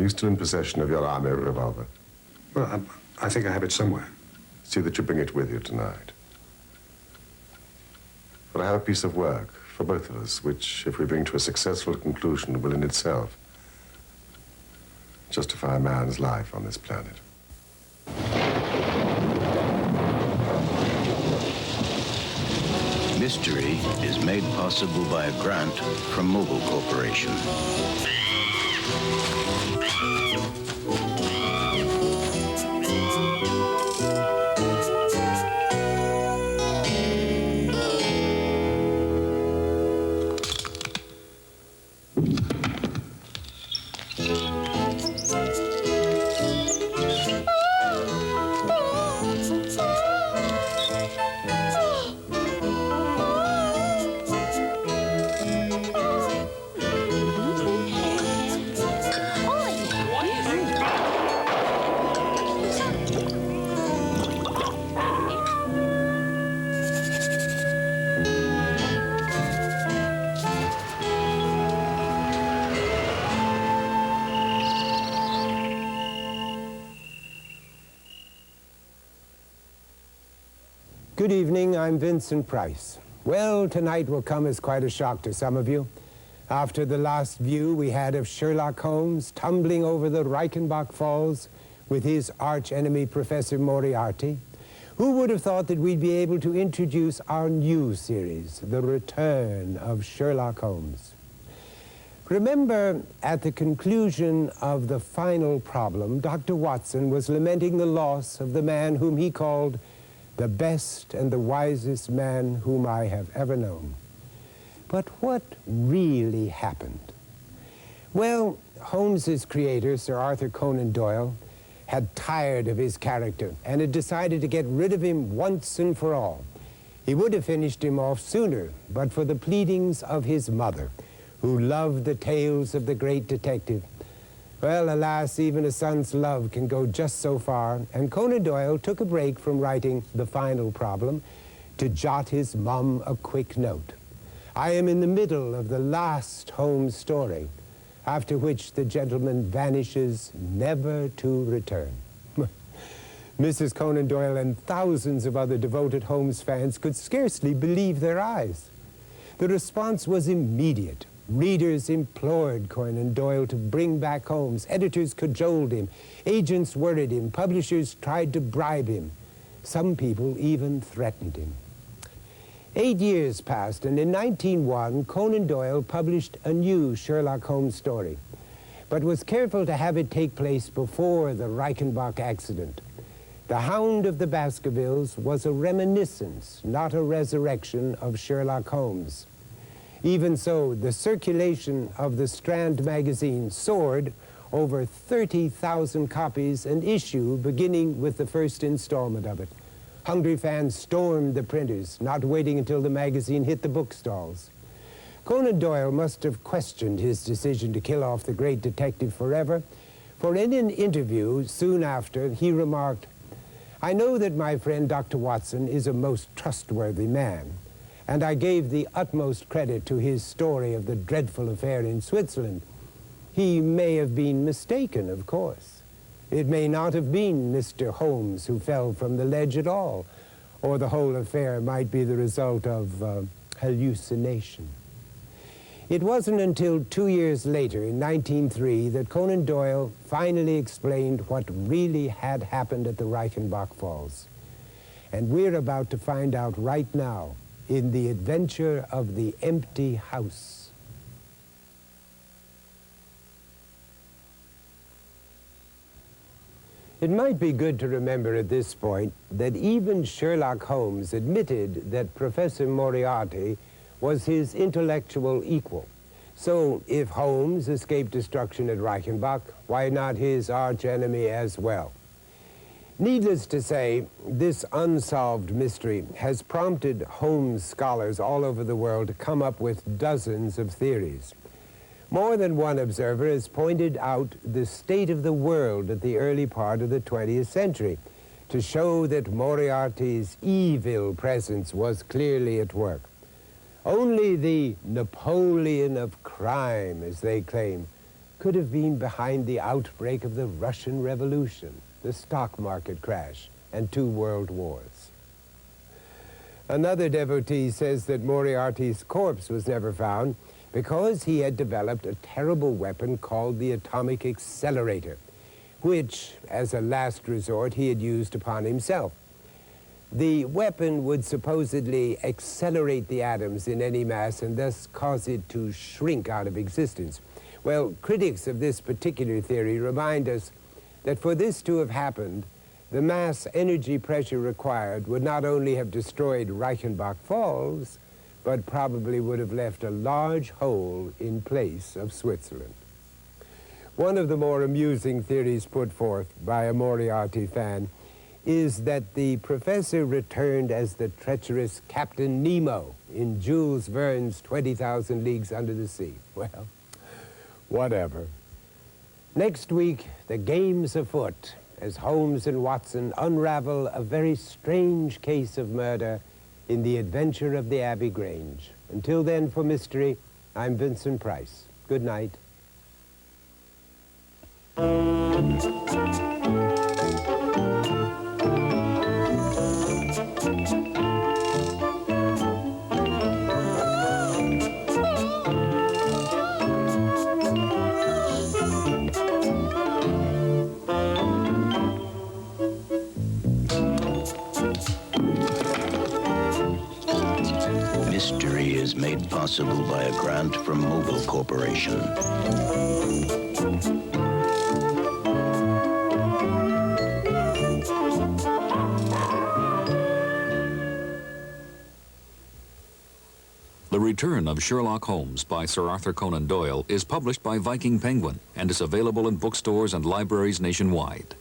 you still in possession of your army revolver? Well, I think I have it somewhere. See that you bring it with you tonight. But I have a piece of work for both of us, which, if we bring to a successful conclusion, will in itself justify a man's life on this planet. Mystery is made possible by a grant from Mobil Corporation. Good evening, I'm Vincent Price. Well, tonight will come as quite a shock to some of you. After the last view we had of Sherlock Holmes tumbling over the Reichenbach Falls with his arch-enemy Professor Moriarty, who would have thought that we'd be able to introduce our new series, The Return of Sherlock Holmes. Remember, at the conclusion of the final problem, Dr. Watson was lamenting the loss of the man whom he called the best and the wisest man whom I have ever known. But what really happened? Well, Holmes's creator, Sir Arthur Conan Doyle, had tired of his character and had decided to get rid of him once and for all. He would have finished him off sooner, but for the pleadings of his mother, who loved the tales of the great detective. Well, alas, even a son's love can go just so far, and Conan Doyle took a break from writing the final problem to jot his mum a quick note. I am in the middle of the last Holmes story, after which the gentleman vanishes never to return. Mrs. Conan Doyle and thousands of other devoted Holmes fans could scarcely believe their eyes. The response was immediate. Readers implored Conan Doyle to bring back Holmes. Editors cajoled him. Agents worried him. Publishers tried to bribe him. Some people even threatened him. 8 years passed, and in 1901, Conan Doyle published a new Sherlock Holmes story, but was careful to have it take place before the Reichenbach accident. The Hound of the Baskervilles was a reminiscence, not a resurrection, of Sherlock Holmes. Even so, the circulation of the Strand magazine soared over 30,000 copies an issue, beginning with the first installment of it. Hungry fans stormed the printers, not waiting until the magazine hit the bookstalls. Conan Doyle must have questioned his decision to kill off the great detective forever, for in an interview soon after, he remarked, "I know that my friend Dr. Watson is a most trustworthy man, and I gave the utmost credit to his story of the dreadful affair in Switzerland. He may have been mistaken, of course. It may not have been Mr. Holmes who fell from the ledge at all, or the whole affair might be the result of hallucination." It wasn't until 2 years later, in 1903, that Conan Doyle finally explained what really had happened at the Reichenbach Falls. And we're about to find out right now in The Adventure of the Empty House. It might be good to remember at this point that even Sherlock Holmes admitted that Professor Moriarty was his intellectual equal. So if Holmes escaped destruction at Reichenbach, why not his arch-enemy as well? Needless to say, this unsolved mystery has prompted Holmes scholars all over the world to come up with dozens of theories. More than one observer has pointed out the state of the world at the early part of the 20th century to show that Moriarty's evil presence was clearly at work. Only the Napoleon of crime, as they claim, could have been behind the outbreak of the Russian Revolution, the stock market crash, and 2 world wars. Another devotee says that Moriarty's corpse was never found because he had developed a terrible weapon called the atomic accelerator, which, as a last resort, he had used upon himself. The weapon would supposedly accelerate the atoms in any mass and thus cause it to shrink out of existence. Well, critics of this particular theory remind us that for this to have happened, the mass energy pressure required would not only have destroyed Reichenbach Falls, but probably would have left a large hole in place of Switzerland. One of the more amusing theories put forth by a Moriarty fan is that the professor returned as the treacherous Captain Nemo in Jules Verne's 20,000 Leagues Under the Sea. Well, whatever. Next week, the game's afoot as Holmes and Watson unravel a very strange case of murder in The Adventure of the Abbey Grange. Until then, for Mystery, I'm Vincent Price. Good night. Mystery is made possible by a grant from Mobil Corporation. The Return of Sherlock Holmes by Sir Arthur Conan Doyle is published by Viking Penguin and is available in bookstores and libraries nationwide.